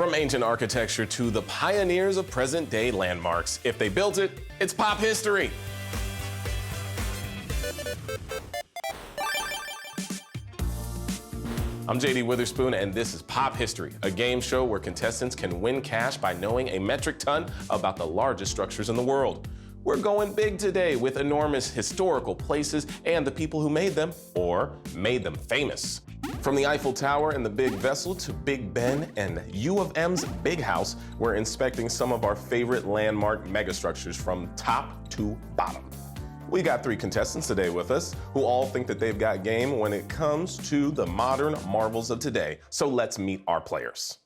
From ancient architecture to the pioneers of present-day landmarks, if they built it, it's pop history. I'm JD Witherspoon, and this is Pop History, a game show where contestants can win cash by knowing a metric ton about the largest structures in the world. We're going big today with enormous historical places and the people who made them, or made them famous. From the Eiffel Tower and the Big Vessel to Big Ben and U of M's Big House, we're inspecting some of our favorite landmark megastructures from top to bottom. We got 3 contestants today with us who all think that they've got game when it comes to the modern marvels of today. So let's meet our players.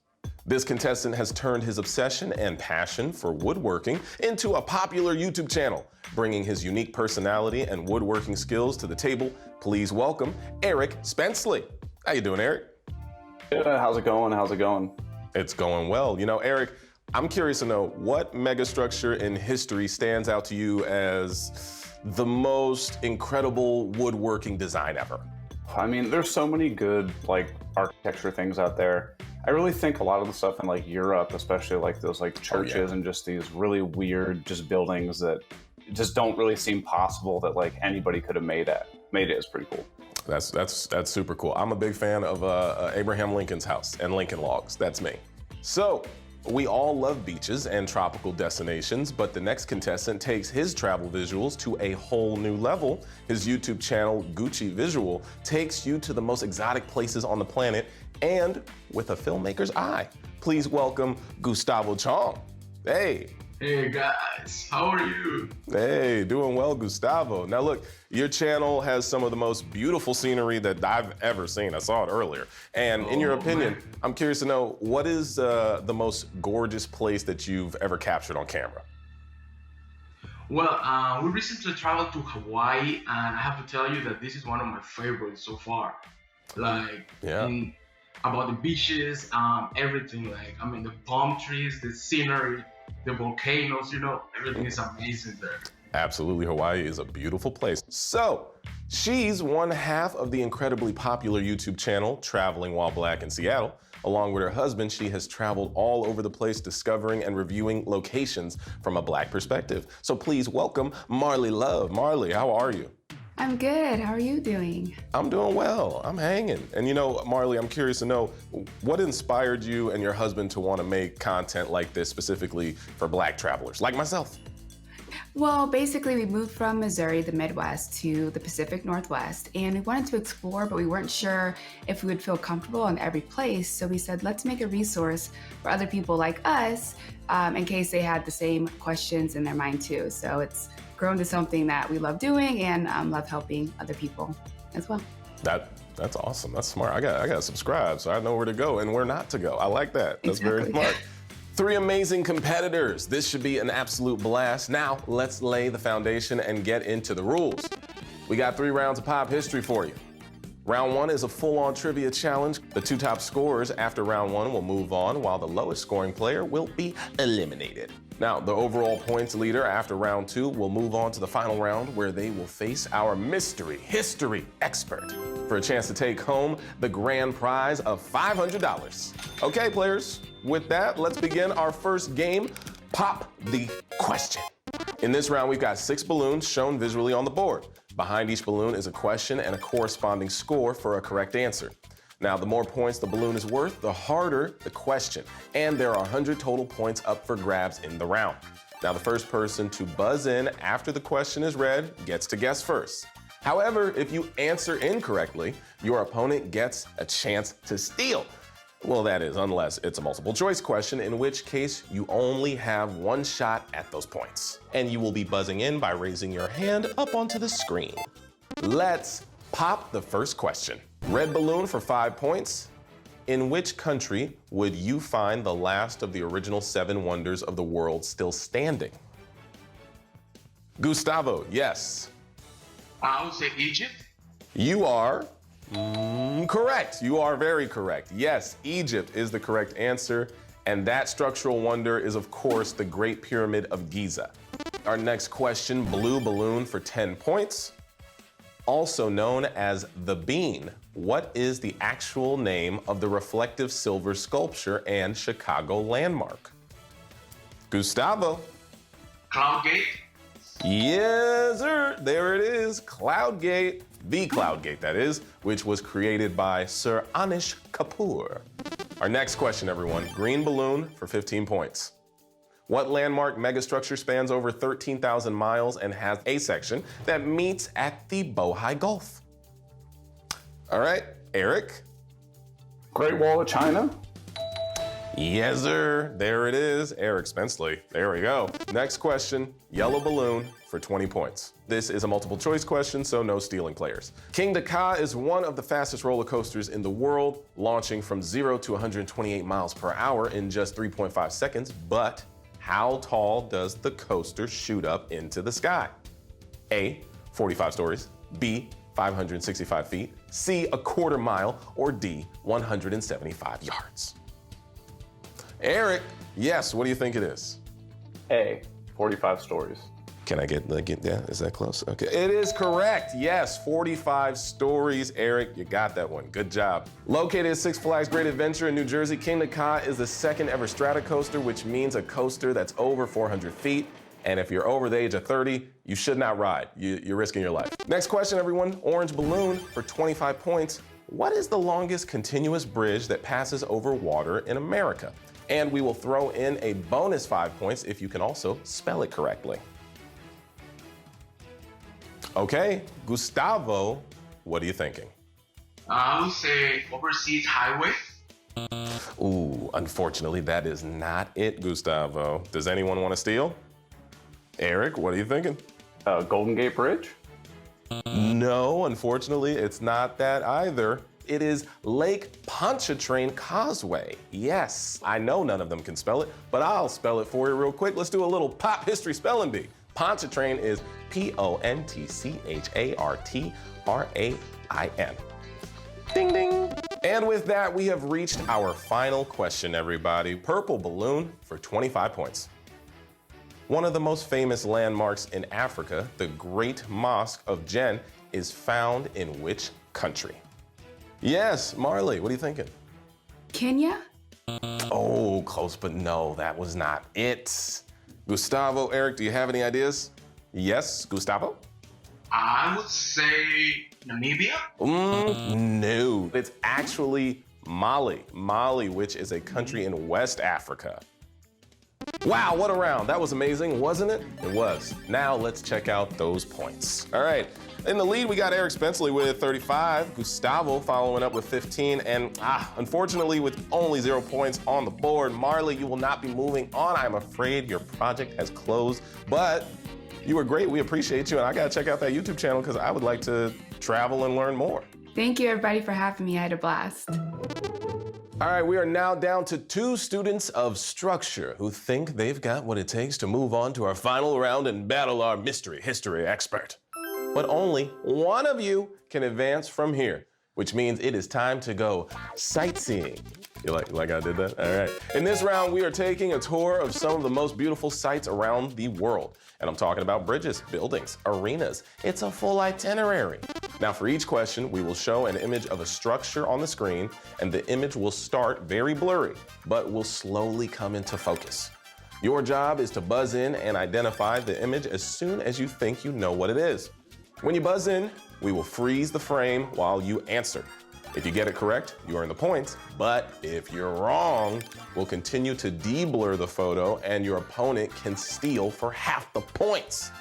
This contestant has turned his obsession and passion for woodworking into a popular YouTube channel, bringing his unique personality and woodworking skills to the table. Please welcome Eric Spenceley. How you doing, Eric? How's it going? How's it going? It's going well. You know, Eric, I'm curious to know what megastructure in history stands out to you as the most incredible woodworking design ever? I mean, there's so many good architecture things out there. I really think a lot of the stuff in Europe, especially those churches and just these really weird just buildings that just don't really seem possible that anybody could have made it is pretty cool. That's super cool. I'm a big fan of Abraham Lincoln's house and Lincoln Logs. That's me. So, we all love beaches and tropical destinations, but the next contestant takes his travel visuals to a whole new level. His YouTube channel, Gucci Visual, takes you to the most exotic places on the planet and with a filmmaker's eye. Please welcome Gustavo Chong. Hey. Hey guys, how are you? Hey, doing well, Gustavo. Now look, your channel has some of the most beautiful scenery that I've ever seen. I saw it earlier. And in your opinion, man, I'm curious to know, what is the most gorgeous place that you've ever captured on camera? Well, we recently traveled to Hawaii, and I have to tell you that this is one of my favorites so far. About the beaches, everything. The palm trees, the scenery, the volcanoes, everything is amazing there. Absolutely, Hawaii is a beautiful place. So, she's one half of the incredibly popular YouTube channel, Traveling While Black in Seattle. Along with her husband, she has traveled all over the place discovering and reviewing locations from a Black perspective. So please welcome Marley Love. Marley, how are you? I'm good. How are you doing? I'm doing well. I'm hanging. And Marley, I'm curious to know, what inspired you and your husband to want to make content like this specifically for Black travelers, like myself? Well, basically, we moved from Missouri, the Midwest, to the Pacific Northwest, and we wanted to explore, but we weren't sure if we would feel comfortable in every place. So we said, let's make a resource for other people like us, in case they had the same questions in their mind too. So it's grown to something that we love doing and love helping other people as well. That's awesome. That's smart. I got to subscribe so I know where to go and where not to go. I like that. That's very smart. 3 amazing competitors. This should be an absolute blast. Now, let's lay the foundation and get into the rules. We got 3 rounds of pop history for you. Round 1 is a full-on trivia challenge. The 2 top scorers after round 1 will move on, while the lowest scoring player will be eliminated. Now, the overall points leader after round 2 will move on to the final round, where they will face our mystery history expert for a chance to take home the grand prize of $500. Okay, players, with that, let's begin our first game, Pop the Question. In this round, we've got 6 balloons shown visually on the board. Behind each balloon is a question and a corresponding score for a correct answer. Now, the more points the balloon is worth, the harder the question, and there are 100 total points up for grabs in the round. Now, the first person to buzz in after the question is read gets to guess first. However, if you answer incorrectly, your opponent gets a chance to steal. Well, that is, unless it's a multiple choice question, in which case you only have 1 shot at those points. And you will be buzzing in by raising your hand up onto the screen. Let's pop the first question. Red balloon for 5 points. In which country would you find the last of the original 7 wonders of the world still standing? Gustavo, yes. I would say Egypt. You are correct. You are very correct. Yes, Egypt is the correct answer. And that structural wonder is, of course, the Great Pyramid of Giza. Our next question, blue balloon for 10 points. Also known as the bean, What is the actual name of the reflective silver sculpture and Chicago landmark? Gustavo. Cloudgate. Yes, sir. There it is. Cloudgate. The Cloudgate, that is, which was created by Sir Anish Kapoor. Our next question, everyone. Green balloon for 15 points. What landmark megastructure spans over 13,000 miles and has a section that meets at the Bohai Gulf? All right, Eric. Great Wall of China. Yes, sir. There it is. Eric Spenceley. There we go. Next question, yellow balloon for 20 points. This is a multiple choice question, so no stealing players. King Ka is one of the fastest roller coasters in the world, launching from 0 to 128 miles per hour in just 3.5 seconds. But how tall does the coaster shoot up into the sky? A, 45 stories, B, 565 feet, C, a quarter mile, or D, 175 yards. Eric, yes, what do you think it is? A, 45 stories. Can I get yeah, is that close? Okay, it is correct. Yes, 45 stories. Eric, you got that one. Good job. Located at Six Flags Great Adventure in New Jersey, King Ka is the second ever strata coaster, which means a coaster that's over 400 feet. And if you're over the age of 30, you should not ride. You're risking your life. Next question, everyone. Orange balloon for 25 points. What is the longest continuous bridge that passes over water in America? And we will throw in a bonus 5 points if you can also spell it correctly. Okay, Gustavo, what are you thinking? I would say Overseas Highway. Ooh, unfortunately, that is not it, Gustavo. Does anyone want to steal? Eric, what are you thinking? Golden Gate Bridge? No, unfortunately, it's not that either. It is Lake Pontchartrain Causeway. Yes, I know none of them can spell it, but I'll spell it for you real quick. Let's do a little pop history spelling bee. Pontchartrain is Pontchartrain. Ding, ding. And with that, we have reached our final question, everybody. Purple balloon for 25 points. One of the most famous landmarks in Africa, the Great Mosque of Jen, is found in which country? Yes, Marley, what are you thinking? Kenya? Oh, close, but no, that was not it. Gustavo, Eric, do you have any ideas? Yes, Gustavo? I would say Namibia. No, it's actually Mali. Mali, which is a country in West Africa. Wow, what a round. That was amazing, wasn't it? It was. Now let's check out those points. All right, in the lead, we got Eric Spenceley with 35, Gustavo following up with 15, and unfortunately with only 0 points on the board. Marley, you will not be moving on. I'm afraid your project has closed, but you were great. We appreciate you, and I gotta check out that YouTube channel because I would like to travel and learn more. Thank you, everybody, for having me. I had a blast. All right, we are now down to 2 students of structure who think they've got what it takes to move on to our final round and battle our mystery history expert. But only one of you can advance from here, which means it is time to go sightseeing. You like I did that? All right. In this round, we are taking a tour of some of the most beautiful sights around the world. And I'm talking about bridges, buildings, arenas. It's a full itinerary. Now, for each question, we will show an image of a structure on the screen, and the image will start very blurry, but will slowly come into focus. Your job is to buzz in and identify the image as soon as you think you know what it is. When you buzz in, we will freeze the frame while you answer. If you get it correct, you earn the points, but if you're wrong, we'll continue to de-blur the photo and your opponent can steal for half the points.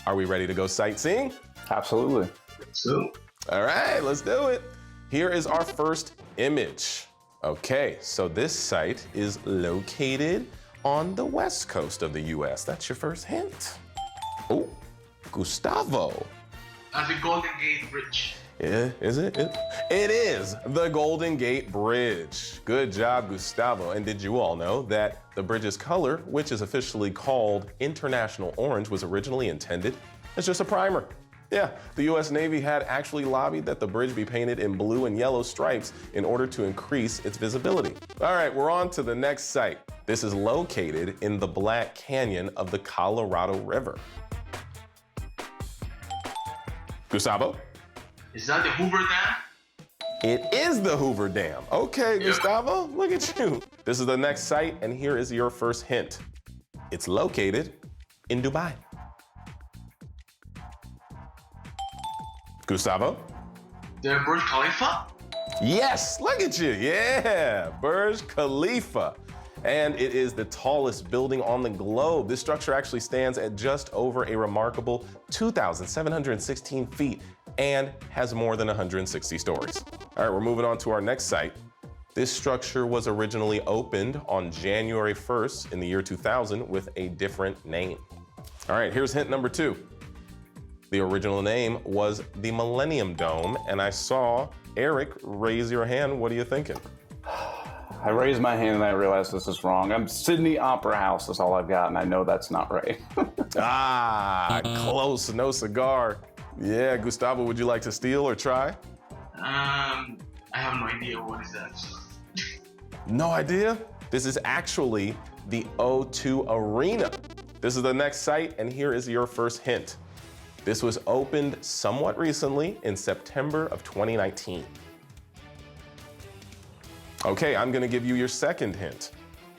Are we ready to go sightseeing? Absolutely. So, All right, let's do it. Here is our first image. Okay, so this site is located on the west coast of the US. That's your first hint. Oh, Gustavo. that's the Golden Gate Bridge. Yeah, is it? It is the Golden Gate Bridge. Good job, Gustavo. And did you all know that the bridge's color, which is officially called International Orange, was originally intended as just a primer? Yeah, the US Navy had actually lobbied that the bridge be painted in blue and yellow stripes in order to increase its visibility. All right, we're on to the next site. This is located in the Black Canyon of the Colorado River. Gustavo? Is that the Hoover Dam? It is the Hoover Dam. Okay, Gustavo, look at you. This is the next site, and here is your first hint. It's located in Dubai. Gustavo? The Burj Khalifa? Yes, look at you. Yeah, Burj Khalifa. And it is the tallest building on the globe. This structure actually stands at just over a remarkable 2,716 feet and has more than 160 stories. All right, we're moving on to our next site. This structure was originally opened on January 1st in the year 2000 with a different name. All right, here's hint number 2. The original name was the Millennium Dome, and I saw Eric raise your hand. What are you thinking? I raised my hand and I realized this is wrong. I'm Sydney Opera House is all I've got, and I know that's not right. Close, no cigar. Yeah, Gustavo, would you like to steal or try? I have no idea what is that. No idea? This is actually the O2 Arena. This is the next site, and here is your first hint. This was opened somewhat recently in September of 2019. Okay, I'm gonna give you your second hint.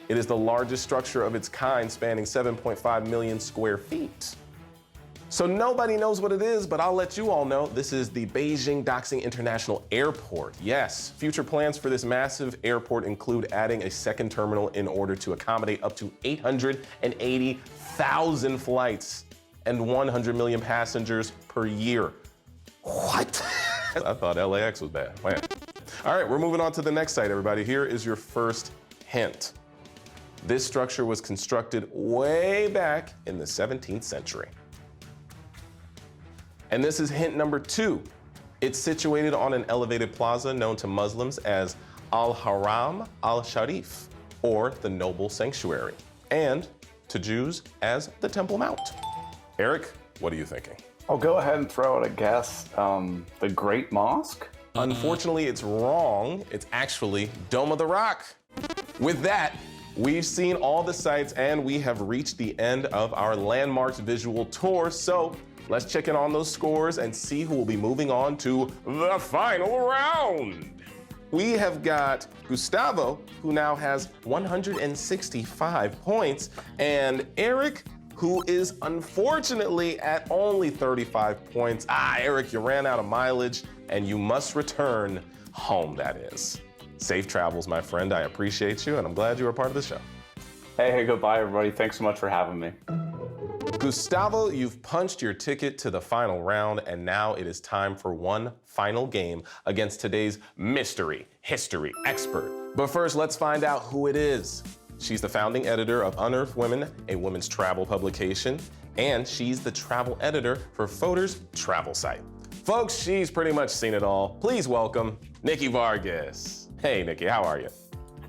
It is the largest structure of its kind, spanning 7.5 million square feet. So nobody knows what it is, but I'll let you all know. This is the Beijing Daxing International Airport. Yes, future plans for this massive airport include adding a second terminal in order to accommodate up to 880,000 flights and 100 million passengers per year. What? I thought LAX was bad. Man. All right, we're moving on to the next site, everybody. Here is your first hint. This structure was constructed way back in the 17th century. And this is hint number 2. It's situated on an elevated plaza known to Muslims as Al-Haram Al-Sharif, or the Noble Sanctuary, and to Jews as the Temple Mount. Eric, what are you thinking? I'll go ahead and throw out a guess. The Great Mosque? Unfortunately, it's wrong. It's actually Dome of the Rock. With that, we've seen all the sites and we have reached the end of our landmarks visual tour. So let's check in on those scores and see who will be moving on to the final round. We have got Gustavo, who now has 165 points, and Eric, who is unfortunately at only 35 points. Eric, you ran out of mileage and you must return home, that is. Safe travels, my friend. I appreciate you and I'm glad you were part of the show. Hey, goodbye, everybody. Thanks so much for having me. Gustavo, you've punched your ticket to the final round, and now it is time for one final game against today's mystery history expert. But first, let's find out who it is. She's the founding editor of Unearthed Women, a women's travel publication, and she's the travel editor for Fodor's travel site. Folks, she's pretty much seen it all. Please welcome Nikki Vargas. Hey, Nikki, how are you?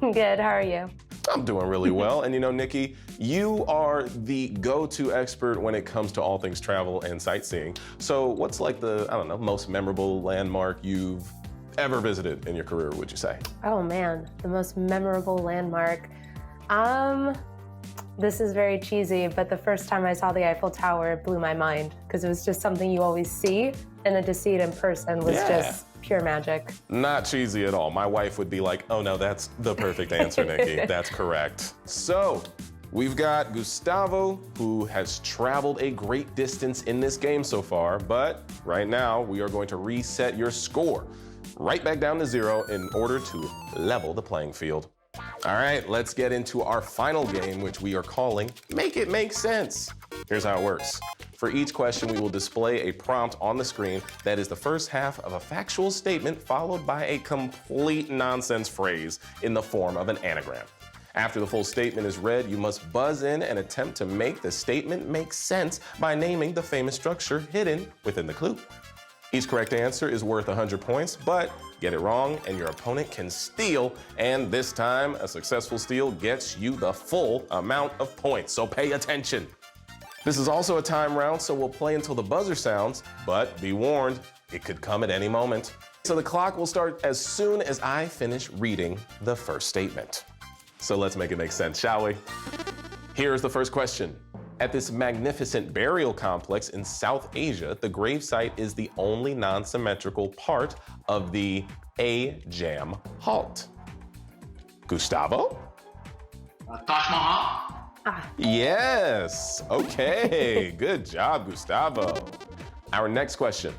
Good, how are you? I'm doing really well. And you know, Nikki, you are the go-to expert when it comes to all things travel and sightseeing. So what's like the, I don't know, most memorable landmark you've ever visited in your career, would you say? Oh man, the most memorable landmark. This is very cheesy, but the first time I saw the Eiffel Tower, it blew my mind because it was just something you always see, and then to see it in person was just pure magic. Not cheesy at all. My wife would be like, oh no, that's the perfect answer, Nikki. That's correct. So we've got Gustavo, who has traveled a great distance in this game so far, but right now we are going to reset your score right back down to 0 in order to level the playing field. All right, let's get into our final game, which we are calling Make It Make Sense. Here's how it works. For each question, we will display a prompt on the screen that is the first half of a factual statement followed by a complete nonsense phrase in the form of an anagram. After the full statement is read, you must buzz in and attempt to make the statement make sense by naming the famous structure hidden within the clue. Each correct answer is worth 100 points, but get it wrong and your opponent can steal, and this time a successful steal gets you the full amount of points, so pay attention. This is also a time round, so we'll play until the buzzer sounds, but be warned, it could come at any moment. So the clock will start as soon as I finish reading the first statement. So let's make it make sense, shall we? Here's the first question. At this magnificent burial complex in South Asia, the gravesite is the only non-symmetrical part of the a jam halt? Gustavo? Taj Mahal? Yes. Okay. Good job, Gustavo. Our next question.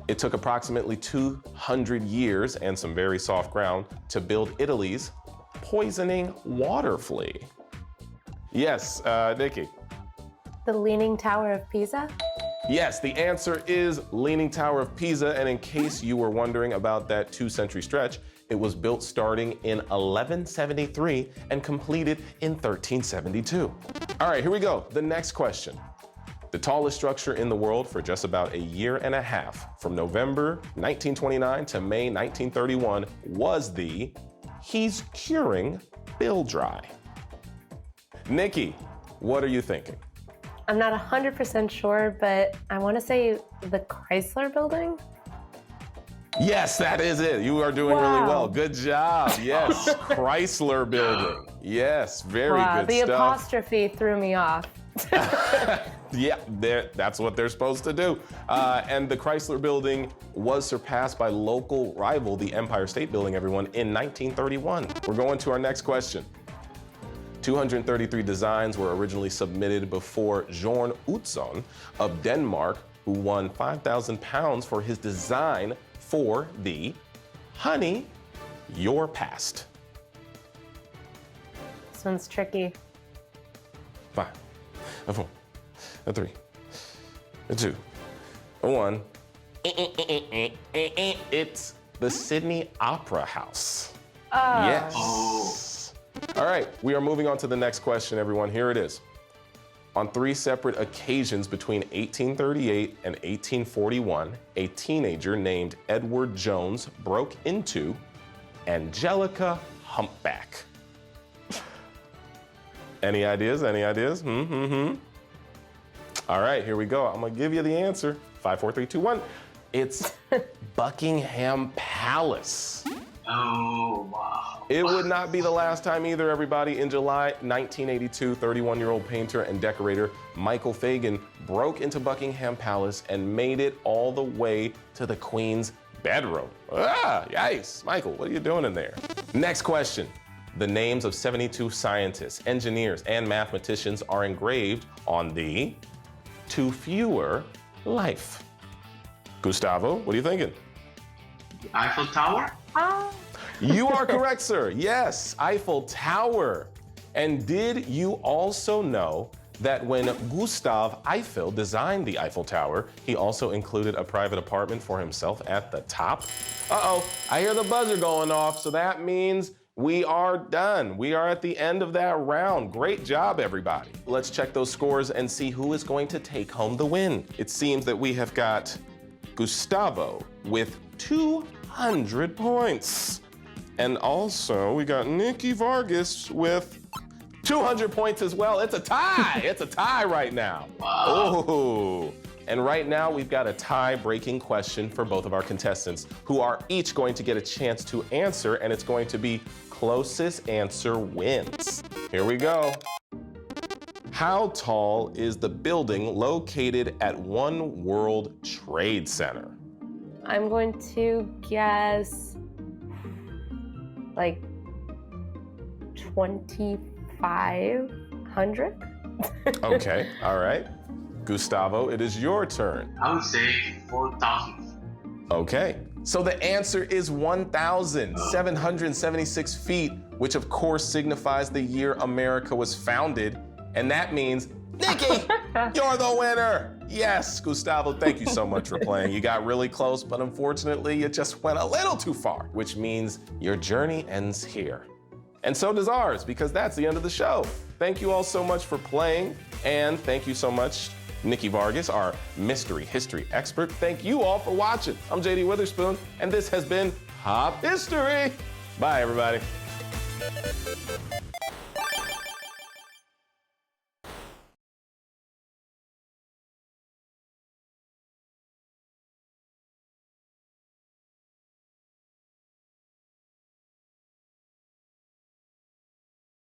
It took approximately 200 years and some very soft ground to build Italy's poisoning water flea. Yes, Nikki. The Leaning Tower of Pisa? Yes, the answer is Leaning Tower of Pisa. And in case you were wondering about that 2-century stretch, it was built starting in 1173 and completed in 1372. All right, here we go. The next question. The tallest structure in the world for just about a year and a half, from November 1929 to May 1931, was the He's Curing Bill Dry. Nikki, what are you thinking? I'm not 100% sure, but I want to say the Chrysler Building? Yes, that is it. You are doing really well. Good job. Yes, Chrysler Building. Yes, very good the stuff. The apostrophe threw me off. Yeah, that's what they're supposed to do. And the Chrysler Building was surpassed by local rival, the Empire State Building, everyone, in 1931. We're going to our next question. 233 designs were originally submitted before Jorn Utzon of Denmark, who won 5,000 pounds for his design for the Honey, Your Past. This one's tricky. 5, a 4, a 3, a 2, a 1. It's the Sydney Opera House. Yes. Oh. All right, we are moving on to the next question, everyone. Here it is. On 3 separate occasions between 1838 and 1841, a teenager named Edward Jones broke into Angelica Humpback. Any ideas? Any ideas? All right, here we go. I'm gonna give you the answer. 5, 4, 3, 2, 1. It's Buckingham Palace. Oh, wow. It would not be the last time either, everybody. In July 1982, 31-year-old painter and decorator Michael Fagan broke into Buckingham Palace and made it all the way to the Queen's bedroom. Yikes. Michael, what are you doing in there? Next question. The names of 72 scientists, engineers, and mathematicians are engraved on the To Fewer Life. Gustavo, what are you thinking? The Eiffel Tower? You are correct, sir. Yes, Eiffel Tower. And did you also know that when Gustave Eiffel designed the Eiffel Tower, he also included a private apartment for himself at the top? Uh-oh, I hear the buzzer going off, so that means we are done. We are at the end of that round. Great job, everybody. Let's check those scores and see who is going to take home the win. It seems that we have got Gustavo with 200 points. And also, we got Nikki Vargas with 200 points as well. It's a tie. It's a tie right now. Wow. Oh. And right now, we've got a tie-breaking question for both of our contestants, who are each going to get a chance to answer, and it's going to be closest answer wins. Here we go. How tall is the building located at One World Trade Center? I'm going to guess like 2,500. Okay, all right. Gustavo, it is your turn. I would say 4,000. Okay, so the answer is 1,776 feet, which of course signifies the year America was founded. And that means, Nikki, you're the winner. Yes, Gustavo, thank you so much for playing. You got really close, but unfortunately, you just went a little too far, which means your journey ends here. And so does ours, because that's the end of the show. Thank you all so much for playing, and thank you so much, Nikki Vargas, our mystery history expert. Thank you all for watching. I'm JD Witherspoon, and this has been Pop History. Bye, everybody.